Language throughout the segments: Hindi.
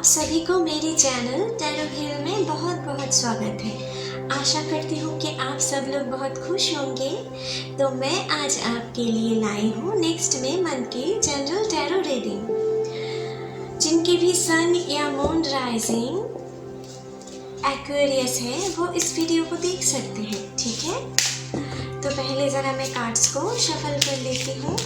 सभी को मेरे चैनल टैरो हिल में बहुत बहुत स्वागत है। आशा करती हूँ कि आप सब लोग बहुत खुश होंगे। तो मैं आज आपके लिए लाई हूँ नेक्स्ट में मंथ की जनरल टैरो रीडिंग। जिनकी भी सन या मून राइजिंग एक्वेरियस है वो इस वीडियो को देख सकते हैं, ठीक है। तो पहले ज़रा मैं कार्ड्स को शफल कर लेती हूँ।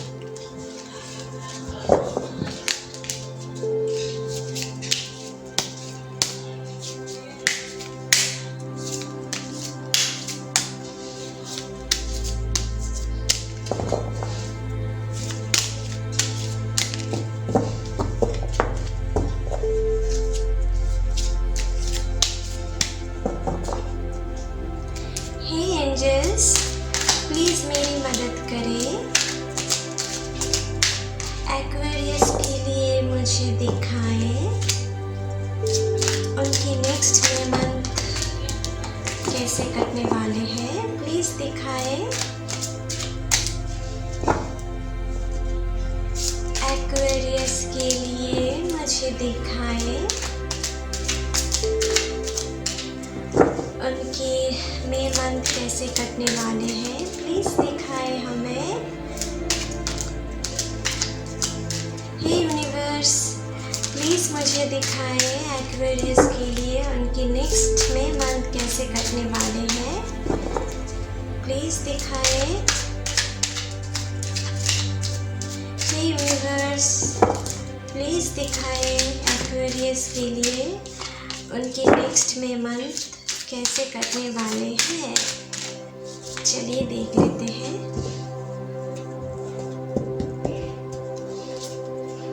एंजल्स प्लीज़ मेरी मदद करें। एक्वेरियस के लिए मुझे दिखाएं उनकी नेक्स्ट मंथ कैसे कटने वाले हैं। प्लीज़ दिखाएं। एक्वेरियस के लिए मुझे दिखाएं उनकी मई मंथ कैसे कटने वाले हैं। प्लीज़ दिखाएं हमें। हे यूनिवर्स प्लीज़ मुझे दिखाएं एक्वेरियस के लिए उनकी नेक्स्ट मई मंथ कैसे कटने वाले हैं। प्लीज़ दिखाएं। हे यूनिवर्स प्लीज़ दिखाएं एक्वेरियस के लिए उनकी नेक्स्ट मई मंथ कैसे करने वाले हैं। चलिए देख लेते हैं।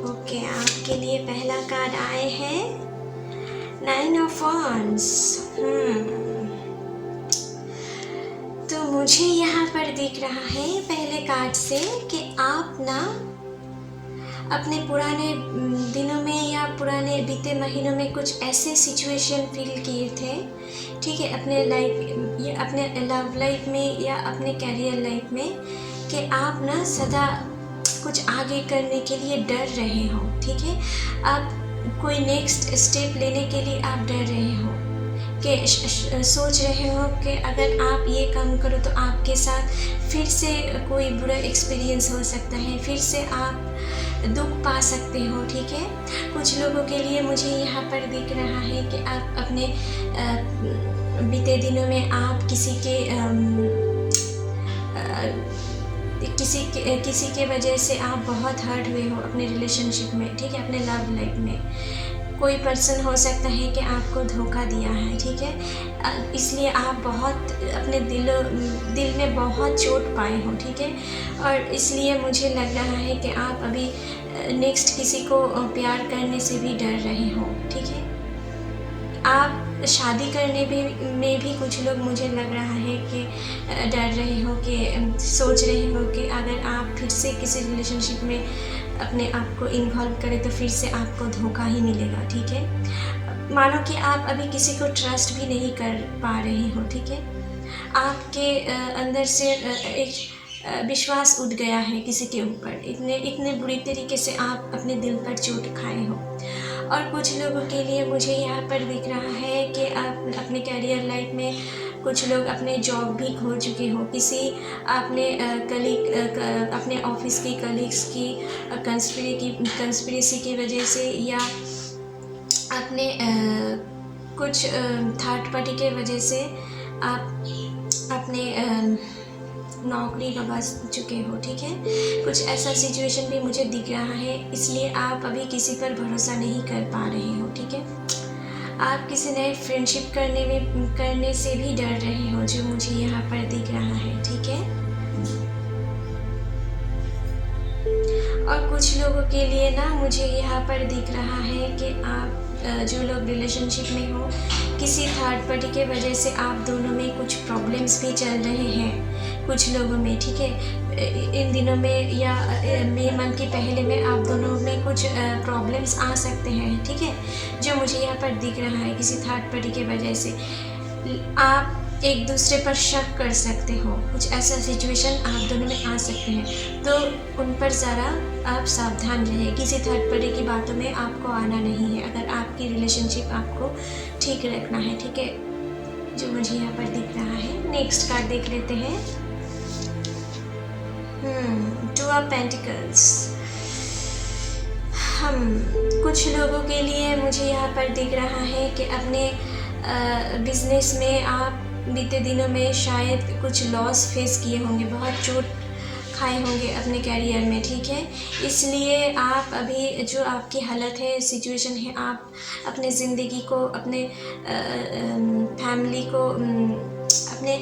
ओके, आपके लिए पहला कार्ड आए हैं 9 ऑफ वांड्स। तो मुझे यहाँ पर दिख रहा है पहले कार्ड से कि आप ना अपने पुराने दिनों में या पुराने बीते महीनों में कुछ ऐसे सिचुएशन फील किए थे, ठीक है, अपने लाइफ या अपने लव लाइफ में या अपने कैरियर लाइफ में, कि आप ना सदा कुछ आगे करने के लिए डर रहे हो, ठीक है। आप कोई नेक्स्ट स्टेप लेने के लिए आप डर रहे हो कि सोच रहे हो कि अगर आप ये काम करो तो आपके साथ फिर से कोई बुरा एक्सपीरियंस हो सकता है, फिर से आप दुख पा सकते हो, ठीक है। कुछ लोगों के लिए मुझे यहाँ पर दिख रहा है कि आप अपने बीते दिनों में आप किसी के वजह से आप बहुत हर्ट हुए हो अपने रिलेशनशिप में, ठीक है, अपने लव लाइफ में। कोई पर्सन हो सकता है कि आपको धोखा दिया है, ठीक है, इसलिए आप बहुत अपने दिल में बहुत चोट पाए हो, ठीक है। और इसलिए मुझे लग रहा है कि आप अभी नेक्स्ट किसी को प्यार करने से भी डर रहे हो, ठीक है। आप शादी करने में भी कुछ लोग, मुझे लग रहा है कि डर रहे हो, कि सोच रहे हो कि अगर आप फिर से किसी रिलेशनशिप में अपने आप को इन्वॉल्व करें तो फिर से आपको धोखा ही मिलेगा, ठीक है। मानो कि आप अभी किसी को ट्रस्ट भी नहीं कर पा रहे हो, ठीक है। आपके अंदर से एक विश्वास उठ गया है किसी के ऊपर, इतने बुरी तरीके से आप अपने दिल पर चोट खाए हो। और कुछ लोगों के लिए मुझे यहाँ पर दिख रहा है कि आप अपने कैरियर लाइफ में कुछ लोग अपने जॉब भी खो चुके हो। किसी आपने अपने ऑफिस की कलीग्स की कंस्पिरेसी की वजह से, या अपने कुछ थर्ड पार्टी के वजह से आप अपने नौकरी गंवा चुके हो, ठीक है। कुछ ऐसा सिचुएशन भी मुझे दिख रहा है, इसलिए आप अभी किसी पर भरोसा नहीं कर पा रहे हो, ठीक है। आप किसी नए फ्रेंडशिप करने से भी डर रहे हो, जो मुझे यहाँ पर दिख रहा है, ठीक है। और कुछ लोगों के लिए ना मुझे यहाँ पर दिख रहा है कि आप जो लोग रिलेशनशिप में हो, किसी थर्ड पार्टी के वजह से आप दोनों में कुछ प्रॉब्लम्स भी चल रहे हैं कुछ लोगों में, ठीक है। इन दिनों में या मई मंथ के पहले में आप दोनों में कुछ प्रॉब्लम्स आ सकते हैं, ठीक है, जो मुझे यहाँ पर दिख रहा है किसी थर्ड पार्टी के वजह से। आप एक दूसरे पर शक कर सकते हो, कुछ ऐसा सिचुएशन आप दोनों में आ सकते हैं। तो उन पर ज़रा आप सावधान रहें, किसी थर्ड पार्टी की बातों में आपको आना नहीं है अगर आपकी रिलेशनशिप आपको ठीक रखना है, ठीक है, जो मुझे यहाँ पर दिख रहा है। नेक्स्ट कार्ड देख लेते हैं। Two of pentacles. कुछ लोगों के लिए मुझे यहाँ पर दिख रहा है कि अपने बिजनेस में आप बीते दिनों में शायद कुछ लॉस फेस किए होंगे, बहुत चोट खाए होंगे अपने कैरियर में, ठीक है। इसलिए आप अभी जो आपकी हालत है, सिचुएशन है, आप अपने ज़िंदगी को, अपने फैमिली को, अपने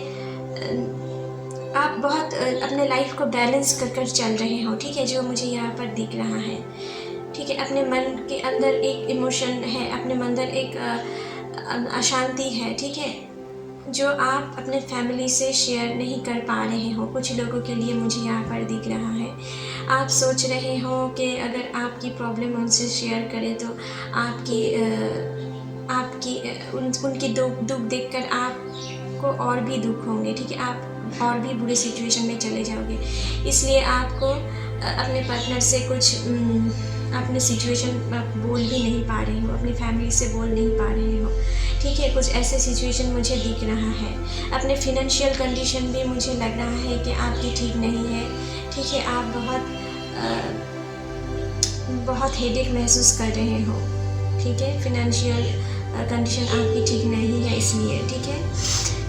आप बहुत अपने लाइफ को बैलेंस कर कर चल रहे हो, ठीक है, जो मुझे यहाँ पर दिख रहा है, ठीक है। अपने मन के अंदर एक इमोशन है, अपने अंदर एक अशांति है, ठीक है, जो आप अपने फैमिली से शेयर नहीं कर पा रहे हो। कुछ लोगों के लिए मुझे यहाँ पर दिख रहा है, आप सोच रहे हो कि अगर आपकी प्रॉब्लम उनसे शेयर करें तो उनकी दुख देखकर आपको और भी दुख होंगे, ठीक है, आप और भी बुरे सिचुएशन में चले जाओगे। इसलिए आपको अपने पार्टनर से कुछ अपने सिचुएशन आप बोल भी नहीं पा रहे हो, अपनी फैमिली से बोल नहीं पा रहे हो, ठीक है, कुछ ऐसे सिचुएशन मुझे दिख रहा है। अपने फिनेंशियल कंडीशन भी मुझे लग रहा है कि आपकी ठीक नहीं है, ठीक है, आप बहुत हेडेक महसूस कर रहे हो, ठीक है, फिनेंशियल कंडीशन आपकी ठीक नहीं है इसलिए, ठीक है।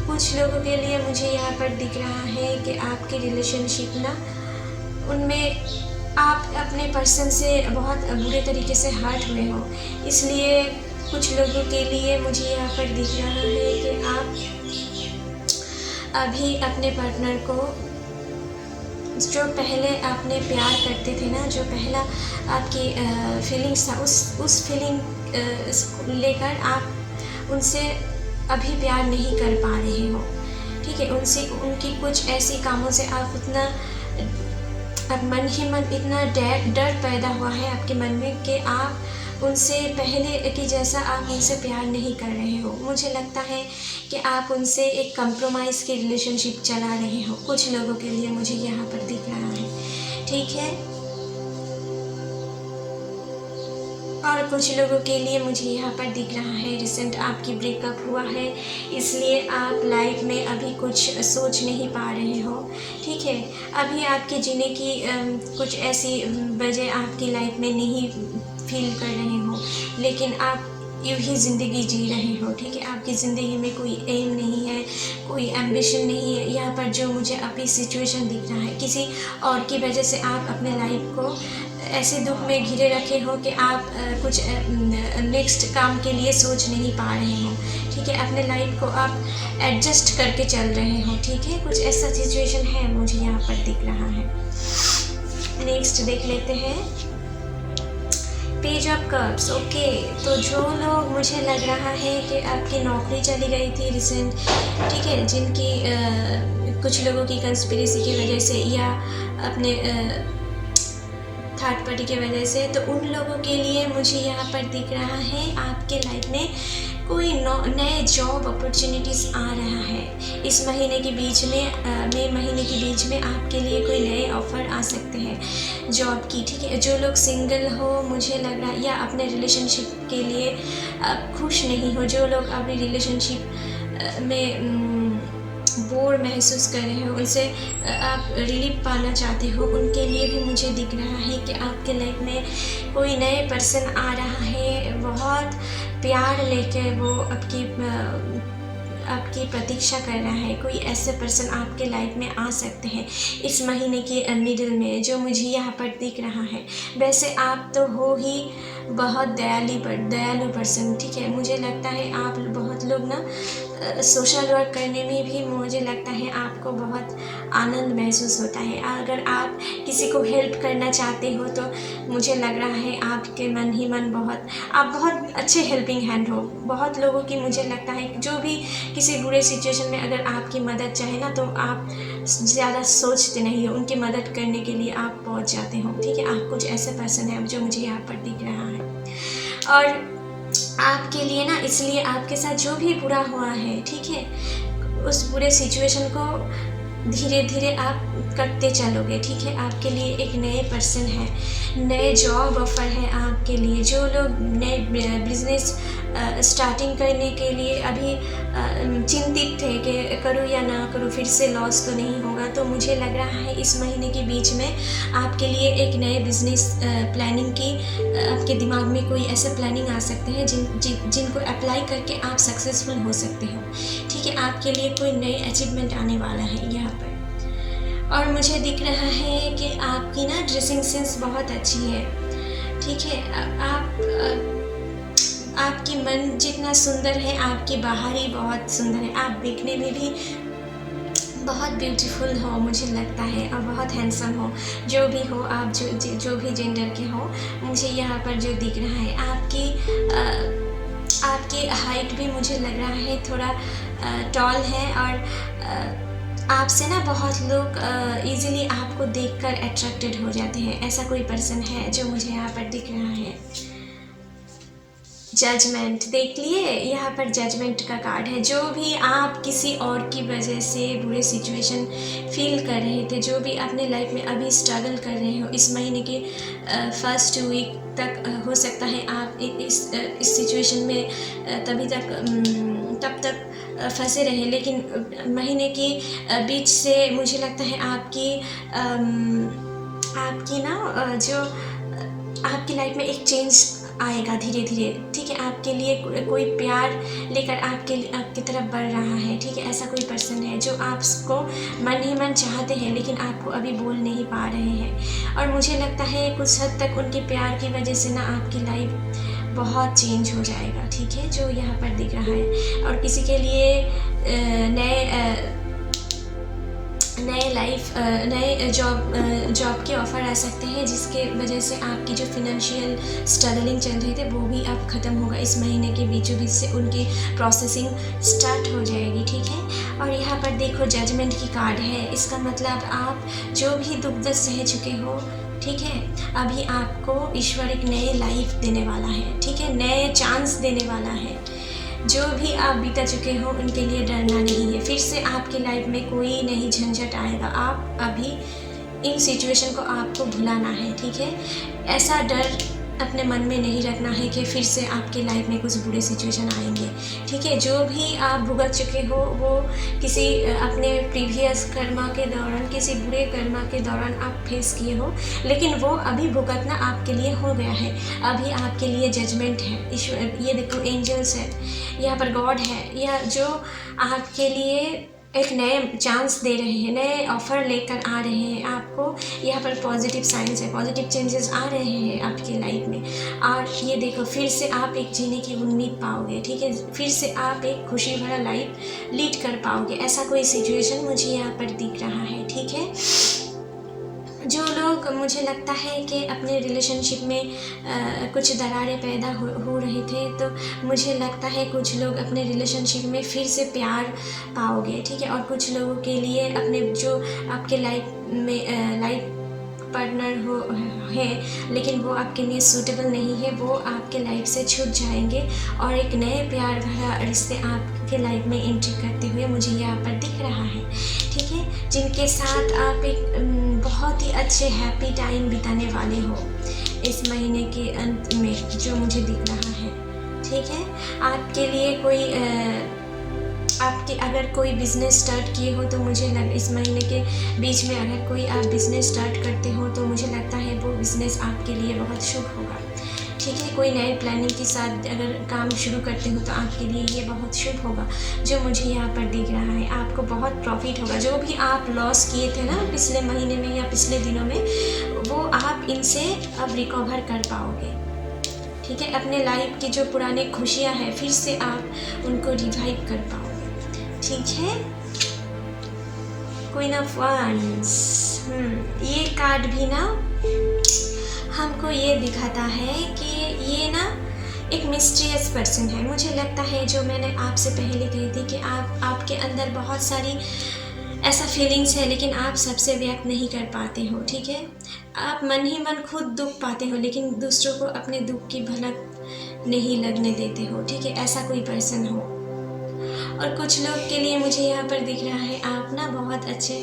कुछ लोगों के लिए मुझे यहाँ पर दिख रहा है कि आपकी रिलेशनशिप ना, उनमें आप अपने पर्सन से बहुत बुरे तरीके से हर्ट हुए हो, इसलिए कुछ लोगों के लिए मुझे यहाँ पर दिख रहा है कि आप अभी अपने पार्टनर को, जो पहले आपने प्यार करते थे ना, जो पहला आपकी फीलिंग्स था, उस फीलिंग लेकर आप उनसे अभी प्यार नहीं कर पा रहे हो, ठीक है। उनकी कुछ ऐसी कामों से आप उतना, अब मन ही मन इतना डर पैदा हुआ है आपके मन में कि आप उनसे पहले की जैसा आप उनसे प्यार नहीं कर रहे हो। मुझे लगता है कि आप उनसे एक कंप्रोमाइज़ की रिलेशनशिप चला रहे हो, कुछ लोगों के लिए मुझे यहाँ पर दिख रहा है, ठीक है। और कुछ लोगों के लिए मुझे यहाँ पर दिख रहा है रिसेंट आपकी ब्रेकअप हुआ है, इसलिए आप लाइफ में अभी कुछ सोच नहीं पा रहे हो, ठीक है। अभी आपके जीने की कुछ ऐसी वजह आपकी लाइफ में नहीं फील कर रहे हो, लेकिन आप यूँ ही ज़िंदगी जी रहे हो, ठीक है। आपकी ज़िंदगी में कोई एम नहीं है, कोई एम्बिशन नहीं है। यहाँ पर जो मुझे अभी सिचुएशन दिख रहा है, किसी और की वजह से आप अपने लाइफ को ऐसे दुख में घिरे रखे हो कि आप कुछ नेक्स्ट काम के लिए सोच नहीं पा रहे हो, ठीक है। अपने लाइफ को आप एडजस्ट करके चल रहे हो, ठीक है। कुछ ऐसा सिचुएशन है मुझे यहाँ पर दिख रहा है। नेक्स्ट देख लेते हैं, पेज ऑफ कप्स। ओके, तो जो लोग, मुझे लग रहा है कि आपकी नौकरी चली गई थी रिसेंट, ठीक है, जिनकी कुछ लोगों की कंस्पिरेसी की वजह से या अपने थर्ड पार्टी की वजह से, तो उन लोगों के लिए मुझे यहाँ पर दिख रहा है आपके लाइफ में कोई नए जॉब अपॉर्चुनिटीज़ आ रहा है। इस महीने के बीच में, मई महीने के बीच में आपके लिए कोई नए ऑफ़र आ सकते हैं जॉब की, ठीक है। जो लोग सिंगल हो, मुझे लग रहा है, या अपने रिलेशनशिप के लिए आप खुश नहीं हो, जो लोग अपनी रिलेशनशिप में बोर महसूस कर रहे हो, उनसे आप रिलीफ पाना चाहते हो, उनके लिए भी मुझे दिख रहा है कि आपके लाइफ में कोई नए पर्सन आ रहा है, बहुत प्यार लेकर वो आपकी प्रतीक्षा कर रहा है। कोई ऐसे पर्सन आपके लाइफ में आ सकते हैं इस महीने के मिडिल में, जो मुझे यहाँ पर दिख रहा है। वैसे आप तो हो ही बहुत दयालु पर्सन, ठीक है। मुझे लगता है आप बहुत लोग ना सोशल वर्क करने में भी मुझे लगता है आपको बहुत आनंद महसूस होता है। अगर आप किसी को हेल्प करना चाहते हो तो मुझे लग रहा है आपके मन ही मन आप बहुत अच्छे हेल्पिंग हैंड हो। बहुत लोगों की, मुझे लगता है जो भी किसी बुरे सिचुएशन में अगर आपकी मदद चाहे ना, तो आप ज़्यादा सोचते नहीं हो, उनकी मदद करने के लिए आप पहुंच जाते हो, ठीक है। आप कुछ ऐसे पर्सन है जो मुझे यहाँ पर दिख रहा है। और आपके लिए ना, इसलिए आपके साथ जो भी बुरा हुआ है, ठीक है, उस बुरे सिचुएशन को धीरे धीरे आप करते चलोगे, ठीक है। आपके लिए एक नए पर्सन है, नए जॉब ऑफ़र है आपके लिए। जो लोग नए बिज़नेस स्टार्टिंग करने के लिए अभी चिंतित थे कि करूँ या ना करूँ, फिर से लॉस तो नहीं होगा, तो मुझे लग रहा है इस महीने के बीच में आपके लिए एक नए बिज़नेस प्लानिंग की आपके दिमाग में कोई ऐसे प्लानिंग आ सकते हैं जिनको अप्लाई करके आप सक्सेसफुल हो सकते हो, ठीक है। आपके लिए कोई नई अचीवमेंट आने वाला है यहाँ पर। और मुझे दिख रहा है कि आपकी ना ड्रेसिंग सेंस बहुत अच्छी है, ठीक है। आपकी मन जितना सुंदर है, आपकी बाहर ही बहुत सुंदर है। आप देखने में भी बहुत ब्यूटीफुल हो मुझे लगता है, और बहुत हैंडसम हो। जो भी हो आप, जो भी जेंडर के हो, मुझे यहाँ पर जो दिख रहा है आपकी हाइट भी मुझे लग रहा है थोड़ा टॉल है। और आपसे ना बहुत लोग इजीली आपको देखकर अट्रैक्टेड हो जाते हैं। ऐसा कोई पर्सन है जो मुझे यहाँ पर दिख रहा है। जजमेंट देख लिए, यहाँ पर जजमेंट का कार्ड है। जो भी आप किसी और की वजह से बुरे सिचुएशन फील कर रहे थे, जो भी अपने लाइफ में अभी स्ट्रगल कर रहे हो, इस महीने के फर्स्ट वीक तक हो सकता है आप इस सिचुएशन में तब तक फंसे रहे, लेकिन महीने की बीच से मुझे लगता है आपकी ना जो आपकी लाइफ में एक चेंज आएगा धीरे धीरे, ठीक है। आपके लिए कोई प्यार लेकर आपकी तरफ बढ़ रहा है, ठीक है। ऐसा कोई पर्सन है जो आपको मन ही मन चाहते हैं, लेकिन आपको अभी बोल नहीं पा रहे हैं। और मुझे लगता है कुछ हद तक उनके प्यार की वजह से ना आपकी लाइफ बहुत चेंज हो जाएगा, ठीक है, जो यहाँ पर दिख रहा है। और किसी के लिए नए जॉब के ऑफ़र आ सकते हैं, जिसके वजह से आपकी जो फिनेंशियल स्ट्रगलिंग चल रहे थे वो भी अब ख़त्म होगा। इस महीने के बीचों बीच से उनकी प्रोसेसिंग स्टार्ट हो जाएगी, ठीक है। और यहाँ पर देखो जजमेंट की कार्ड है। इसका मतलब आप जो भी दुख दर्द सह चुके हो, ठीक है, अभी आपको ईश्वर एक नए लाइफ देने वाला है, ठीक है, नए चांस देने वाला है। जो भी आप बीता चुके हो उनके लिए डरना नहीं है। फिर से आपकी लाइफ में कोई नहीं झंझट आएगा। आप अभी इन सिचुएशन को आपको भुलाना है, ठीक है। ऐसा डर अपने मन में नहीं रखना है कि फिर से आपकी लाइफ में कुछ बुरे सिचुएशन आएंगे, ठीक है। जो भी आप भुगत चुके हो वो किसी अपने प्रीवियस कर्मा के दौरान, किसी बुरे कर्मा के दौरान आप फेस किए हो, लेकिन वो अभी भुगतना आपके लिए हो गया है। अभी आपके लिए जजमेंट है। ईश्वर, ये देखो एंजल्स है, यहाँ पर गॉड है, या जो आपके लिए एक नए चांस दे रहे हैं, नए ऑफ़र लेकर आ रहे हैं आपको। यहाँ पर पॉजिटिव साइंस है, पॉजिटिव चेंजेस आ रहे हैं आपकी लाइफ में। और ये देखो फिर से आप एक जीने की उम्मीद पाओगे, ठीक है। फिर से आप एक खुशी भरा लाइफ लीड कर पाओगे। ऐसा कोई सिचुएशन मुझे यहाँ पर दिख रहा है, ठीक है। जो लोग, मुझे लगता है कि अपने रिलेशनशिप में कुछ दरारें पैदा हो रहे थे, तो मुझे लगता है कुछ लोग अपने रिलेशनशिप में फिर से प्यार पाओगे, ठीक है। और कुछ लोगों के लिए अपने जो आपके लाइफ पार्टनर है, लेकिन वो आपके लिए सूटेबल नहीं है, वो आपके लाइफ से छूट जाएंगे और एक नए प्यार भरा रिश्ते आपके लाइफ में एंट्री करते हुए मुझे यहाँ पर दिख रहा है, ठीक है। जिनके साथ आप एक बहुत ही अच्छे हैप्पी टाइम बिताने वाले हो इस महीने के अंत में, जो मुझे दिख रहा है, ठीक है। आपके लिए आपके अगर कोई बिज़नेस स्टार्ट किए हो तो मुझे इस महीने के बीच में अगर कोई आप बिज़नेस स्टार्ट करते हो तो मुझे लगता है वो बिज़नेस आपके लिए बहुत शुभ होगा, ठीक है। कोई नए प्लानिंग के साथ अगर काम शुरू करते हो तो आपके लिए ये बहुत शुभ होगा, जो मुझे यहाँ पर दिख रहा है। आपको बहुत प्रॉफिट होगा। जो भी आप लॉस किए थे ना पिछले महीने में या पिछले दिनों में, वो आप इनसे अब रिकवर कर पाओगे, ठीक है। अपने लाइफ की जो पुरानी खुशियाँ हैं फिर से आप उनको रिवाइव कर पाओगे, ठीक है। क्वीन ऑफ वांड्स, ये कार्ड भी ना हमको ये दिखाता है कि ये ना एक मिस्टीरियस पर्सन है। मुझे लगता है, जो मैंने आपसे पहले कही थी कि आपके अंदर बहुत सारी ऐसा फीलिंग्स है, लेकिन आप सबसे व्यक्त नहीं कर पाते हो, ठीक है। आप मन ही मन खुद दुख पाते हो, लेकिन दूसरों को अपने दुख की भनक नहीं लगने देते हो, ठीक है। ऐसा कोई पर्सन हो। और कुछ लोग के लिए मुझे यहाँ पर दिख रहा है आप ना बहुत अच्छे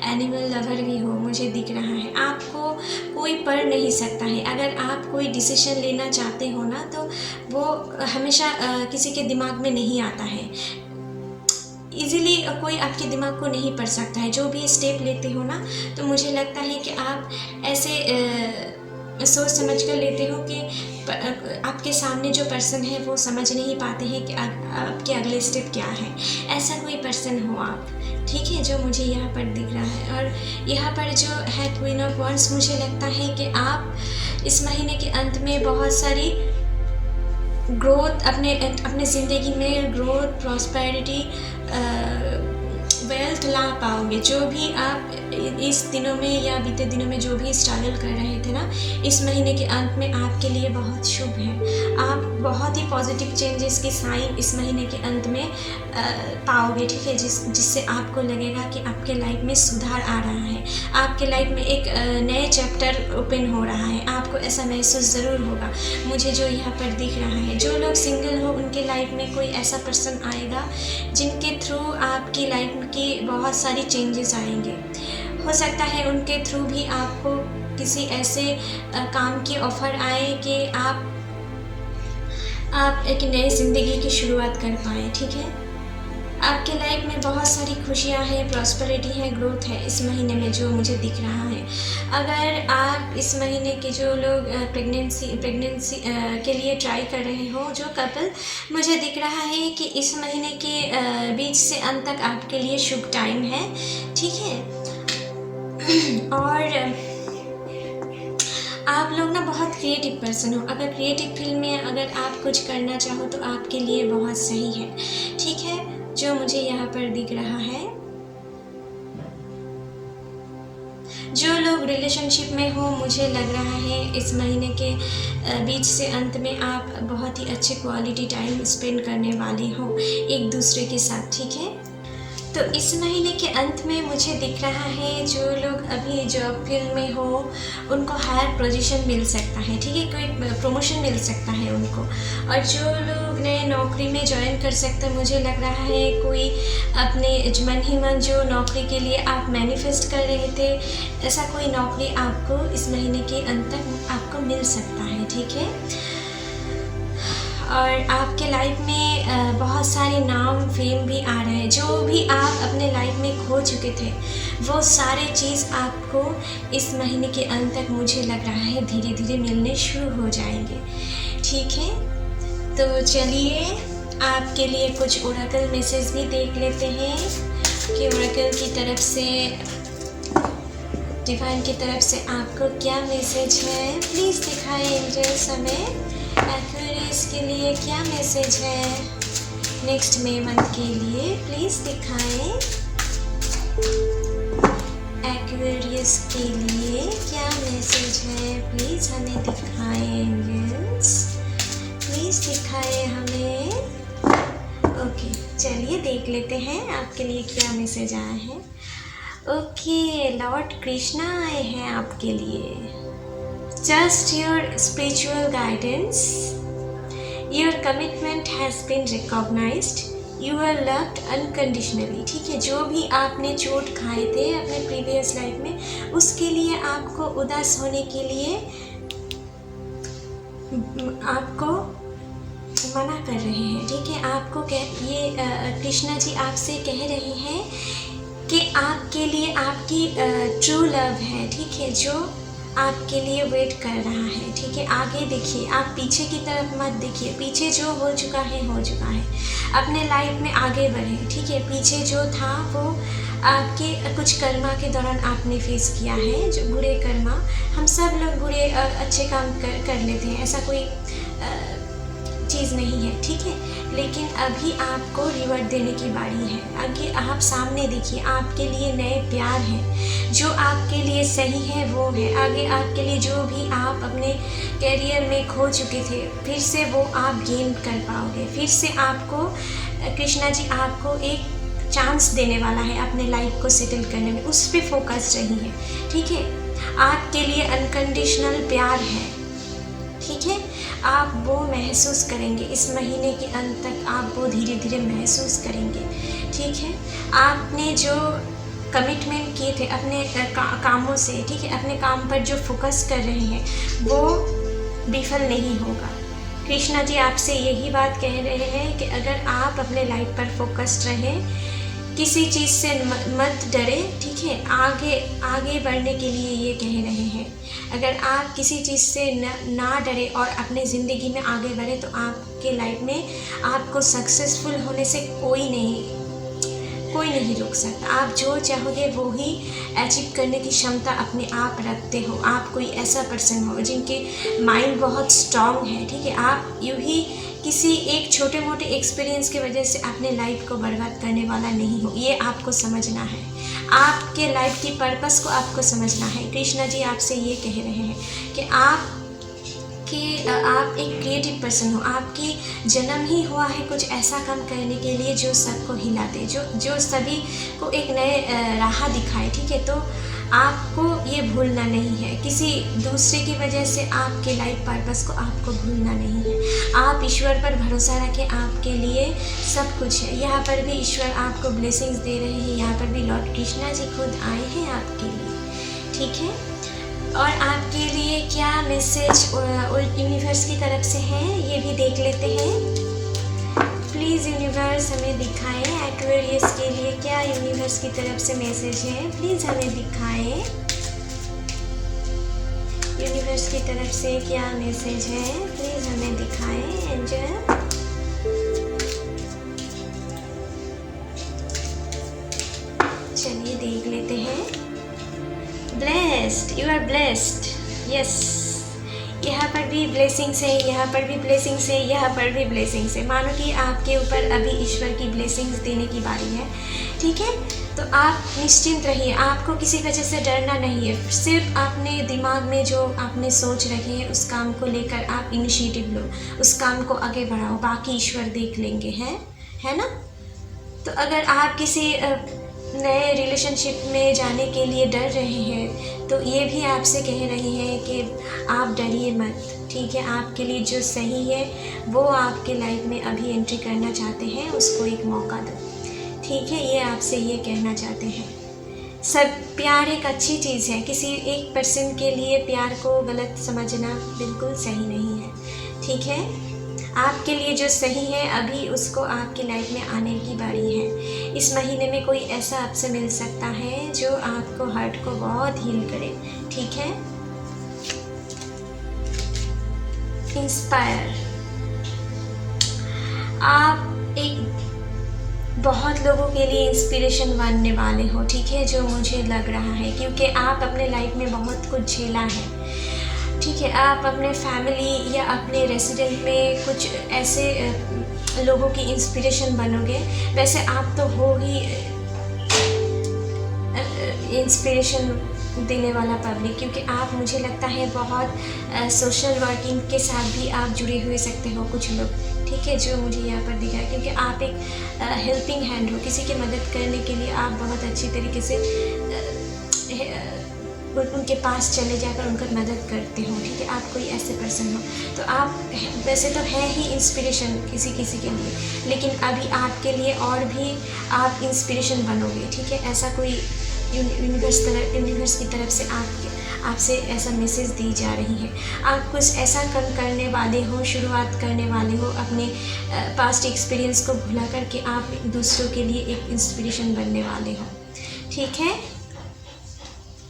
एनिमल लवर भी हो, मुझे दिख रहा है। आपको कोई पढ़ नहीं सकता है। अगर आप कोई डिसीजन लेना चाहते हो ना तो वो हमेशा किसी के दिमाग में नहीं आता है। इजीली कोई आपके दिमाग को नहीं पढ़ सकता है। जो भी स्टेप लेते हो ना तो मुझे लगता है कि आप ऐसे सोच समझ कर लेते हो कि आपके सामने जो पर्सन है वो समझ नहीं पाते हैं कि आपके अगले स्टेप क्या है। ऐसा कोई पर्सन हो आप, ठीक है, जो मुझे यहाँ पर दिख रहा है। और यहाँ पर जो है क्वीन ऑफ वॉन्ड्स, मुझे लगता है कि आप इस महीने के अंत में बहुत सारी ग्रोथ अपने ज़िंदगी में ग्रोथ, प्रॉस्पेरिटी, वेल्थ ला पाओगे। जो भी आप इस दिनों में या बीते दिनों में जो भी स्ट्रगल कर रहे थे ना, इस महीने के अंत में आपके लिए बहुत शुभ है। आप बहुत ही पॉजिटिव चेंजेस की साइन इस महीने के अंत में पाओगे, ठीक है, जिससे आपको लगेगा कि आपके लाइफ में सुधार आ रहा है, आपके लाइफ में एक नए चैप्टर ओपन हो रहा है। आपको ऐसा महसूस ज़रूर होगा, मुझे जो यहाँ पर दिख रहा है। जो लोग सिंगल हो उनके लाइफ में कोई ऐसा पर्सन आएगा जिनके थ्रू आपकी लाइफ की बहुत सारी चेंजेस आएंगे। हो सकता है उनके थ्रू भी आपको किसी ऐसे काम की ऑफ़र आए कि आप एक नई ज़िंदगी की शुरुआत कर पाएँ, ठीक है। आपके लाइफ में बहुत सारी खुशियाँ हैं, प्रॉस्पेरिटी है, ग्रोथ है इस महीने में, जो मुझे दिख रहा है। अगर आप इस महीने के जो लोग प्रेगनेंसी के लिए ट्राई कर रहे हो, जो कपल, मुझे दिख रहा है कि इस महीने के बीच से अंत तक आपके लिए शुभ टाइम है, ठीक है। और आप लोग ना बहुत क्रिएटिव पर्सन हो। अगर क्रिएटिव फील्ड में अगर आप कुछ करना चाहो तो आपके लिए बहुत सही है, ठीक है, जो मुझे यहाँ पर दिख रहा है। जो लोग रिलेशनशिप में हो, मुझे लग रहा है इस महीने के बीच से अंत में आप बहुत ही अच्छे क्वालिटी टाइम स्पेंड करने वाले हो एक दूसरे के साथ, ठीक है। तो इस महीने के अंत में मुझे दिख रहा है जो लोग अभी जॉब फील्ड में हो उनको हायर पोजीशन मिल सकता है, ठीक है, कोई प्रमोशन मिल सकता है उनको। और जो लोग नए नौकरी में ज्वाइन कर सकते हैं, मुझे लग रहा है कोई अपने मन ही मन जो नौकरी के लिए आप मैनिफेस्ट कर रहे थे, ऐसा कोई नौकरी आपको इस महीने के अंत तक आपको मिल सकता है, ठीक है। और आपके लाइफ में बहुत सारे नाम फेम भी आ रहे हैं। जो भी आप अपने लाइफ में खो चुके थे वो सारे चीज़ आपको इस महीने के अंत तक मुझे लग रहा है धीरे धीरे मिलने शुरू हो जाएंगे, ठीक है। तो चलिए आपके लिए कुछ ओरेकल मैसेज भी देख लेते हैं कि ओरेकल की तरफ से, डिवाइन की तरफ से आपको क्या मैसेज है। प्लीज़ दिखाएं एंजल्स हमें एक्वेरियस के लिए क्या मैसेज है नेक्स्ट मई मंथ के लिए। प्लीज़ दिखाएं एक्वेरियस के लिए क्या मैसेज है, प्लीज़ हमें दिखाएं एंजल्स, प्लीज़ दिखाएं हमें। ओके, चलिए देख लेते हैं आपके लिए क्या मैसेज आया है। ओके, लॉर्ड कृष्णा आए हैं आपके लिए। Just your spiritual guidance. Your commitment has been recognized. You are loved unconditionally. ठीक है, जो भी आपने चोट खाए थे अपने प्रीवियस लाइफ में, उसके लिए आपको उदास होने के लिए आपको मना कर रहे हैं, ठीक है। आपको ये कृष्णा जी आपसे कह रहे हैं कि आपके लिए आपकी ट्रू लव है, ठीक है, जो आपके लिए वेट कर रहा है, ठीक है। आगे देखिए, आप पीछे की तरफ मत देखिए। पीछे जो हो चुका है हो चुका है। अपने लाइफ में आगे बढ़े, ठीक है। पीछे जो था वो आपके कुछ कर्मा के दौरान आपने फेस किया है, जो बुरे कर्मा। हम सब लोग बुरे अच्छे काम कर लेते हैं, ऐसा कोई चीज़ नहीं है, ठीक है। लेकिन अभी आपको रिवर्ट देने की बारी है। आगे आप सामने देखिए, आपके लिए नए प्यार हैं, जो आपके लिए सही है वो है। आगे आपके लिए जो भी आप अपने करियर में खो चुके थे, फिर से वो आप गेन कर पाओगे। फिर से आपको कृष्णा जी आपको एक चांस देने वाला है अपने लाइफ को सेटल करने में। उस पर फोकस रहिए, ठीक है। आपके लिए अनकंडीशनल प्यार है, ठीक है। आप वो महसूस करेंगे। इस महीने के अंत तक आप वो धीरे धीरे महसूस करेंगे, ठीक है। आपने जो कमिटमेंट किए थे अपने कामों से, ठीक है, अपने काम पर जो फोकस कर रहे हैं वो विफल नहीं होगा। कृष्णा जी आपसे यही बात कह रहे हैं कि अगर आप अपने लाइफ पर फोकस्ड रहें, किसी चीज़ से मत डरे, ठीक है। आगे बढ़ने के लिए ये कह रहे हैं। अगर आप किसी चीज़ से ना डरे और अपने ज़िंदगी में आगे बढ़े तो आपके लाइफ में आपको सक्सेसफुल होने से कोई नहीं रोक सकता। आप जो चाहोगे वो ही अचीव करने की क्षमता अपने आप रखते हो। आप कोई ऐसा पर्सन हो जिनके माइंड बहुत स्ट्रांग है, ठीक है। आप यूँ ही किसी एक छोटे मोटे एक्सपीरियंस की वजह से अपने लाइफ को बर्बाद करने वाला नहीं हो, ये आपको समझना है। आपके लाइफ की पर्पस को आपको समझना है। कृष्णा जी आपसे ये कह रहे हैं कि आप एक क्रिएटिव पर्सन हो। आपकी जन्म ही हुआ है कुछ ऐसा काम करने के लिए जो सबको हिला दे, जो सभी को एक नए राह दिखाए, ठीक है। तो आपको ये भूलना नहीं है। किसी दूसरे की वजह से आपके लाइफ पर्पस को आपको भूलना नहीं है। आप ईश्वर पर भरोसा रखें, आपके लिए सब कुछ है। यहाँ पर भी ईश्वर आपको ब्लेसिंग्स दे रहे हैं। यहाँ पर भी लॉर्ड कृष्णा जी खुद आए हैं आपके लिए, ठीक है। और आपके लिए क्या मैसेज यूनिवर्स की तरफ से है ये भी देख लेते हैं। प्लीज़ यूनिवर्स हमें दिखाएं एक्वेरियस के लिए क्या यूनिवर्स की तरफ से मैसेज है, प्लीज़ हमें दिखाएं। यूनिवर्स की तरफ से क्या मैसेज है, प्लीज़ हमें दिखाएं एंजल। चलिए देख लेते हैं। Blessed, you are blessed, yes. यहाँ पर भी ब्लेसिंग्स है, यहाँ पर भी ब्लेसिंग्स है, यहाँ पर भी ब्लेसिंग्स है। मानो कि आपके ऊपर अभी ईश्वर की ब्लेसिंग्स देने की बारी है, ठीक है। तो आप निश्चिंत रहिए, आपको किसी वजह से डरना नहीं है। सिर्फ अपने दिमाग में जो आपने सोच रखे है उस काम को लेकर आप इनिशिएटिव लो, उस काम को आगे बढ़ाओ, बाकी ईश्वर देख लेंगे, है ना। तो अगर आप किसी नए रिलेशनशिप में जाने के लिए डर रहे हैं तो ये भी आपसे कह रहे हैं कि आप डरिए मत, ठीक है। आपके लिए जो सही है वो आपके लाइफ में अभी एंट्री करना चाहते हैं, उसको एक मौका दो, ठीक है। ये आपसे ये कहना चाहते हैं। सब प्यार एक अच्छी चीज़ है। किसी एक पर्सन के लिए प्यार को गलत समझना बिल्कुल सही नहीं है, ठीक है। आपके लिए जो सही है अभी उसको आपकी लाइफ में आने की बारी है। इस महीने में कोई ऐसा आपसे मिल सकता है जो आपको हर्ट को बहुत हील करे, ठीक है। इंस्पायर, आप एक बहुत लोगों के लिए इंस्पिरेशन बनने वाले हो, ठीक है, जो मुझे लग रहा है, क्योंकि आप अपने लाइफ में बहुत कुछ झेला है, ठीक है। आप अपने फैमिली या अपने रेसिडेंट में कुछ ऐसे लोगों की इंस्पिरेशन बनोगे। वैसे आप तो हो ही इंस्पिरेशन देने वाला पब्लिक, क्योंकि आप, मुझे लगता है, बहुत सोशल वर्किंग के साथ भी आप जुड़े हुए सकते हो कुछ लोग, ठीक है, जो मुझे यहाँ पर दिखा है। क्योंकि आप एक हेल्पिंग हैंड हो, किसी की मदद करने के लिए आप बहुत अच्छी तरीके से उनके पास चले जाकर उनका मदद करते हो, ठीक है। आप कोई ऐसे पर्सन हो तो आप वैसे तो है ही इंस्पिरेशन किसी के लिए, लेकिन अभी आपके लिए और भी आप इंस्पिरेशन बनोगे, ठीक है। ऐसा कोई यूनिवर्स की तरफ से आपसे ऐसा मैसेज दी जा रही है। आप कुछ ऐसा काम करने वाले हो, शुरुआत करने वाले हो, अपने पास्ट एक्सपीरियंस को भुला करके आप दूसरों के लिए एक इंस्पिरेशन बनने वाले हो, ठीक है।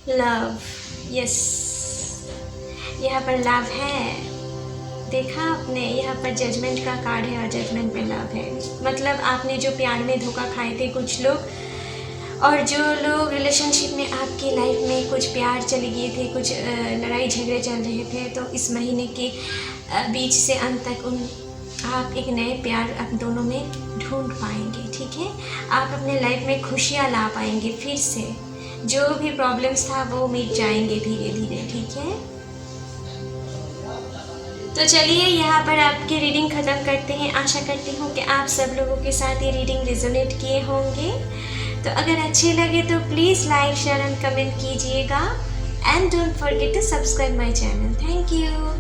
लव, यस, यहाँ पर लव है, देखा आपने, यहाँ पर जजमेंट का कार्ड है और जजमेंट पे लव है। मतलब आपने जो प्यार में धोखा खाए थे कुछ लोग, और जो लोग रिलेशनशिप में आपकी लाइफ में कुछ प्यार चले गए थे, कुछ लड़ाई झगड़े चल रहे थे, तो इस महीने के बीच से अंत तक आप एक नए प्यार आप दोनों में ढूंढ पाएंगे, ठीक है। आप अपने लाइफ में खुशियाँ ला पाएंगे फिर से, जो भी प्रॉब्लम्स था वो मिट जाएंगे धीरे धीरे, ठीक है। तो चलिए यहाँ पर आपकी रीडिंग ख़त्म करते हैं। आशा करती हूँ कि आप सब लोगों के साथ ये रीडिंग रेजोनेट किए होंगे। तो अगर अच्छे लगे तो please like, share and comment कीजिएगा, and don't forget to subscribe my channel. Thank you.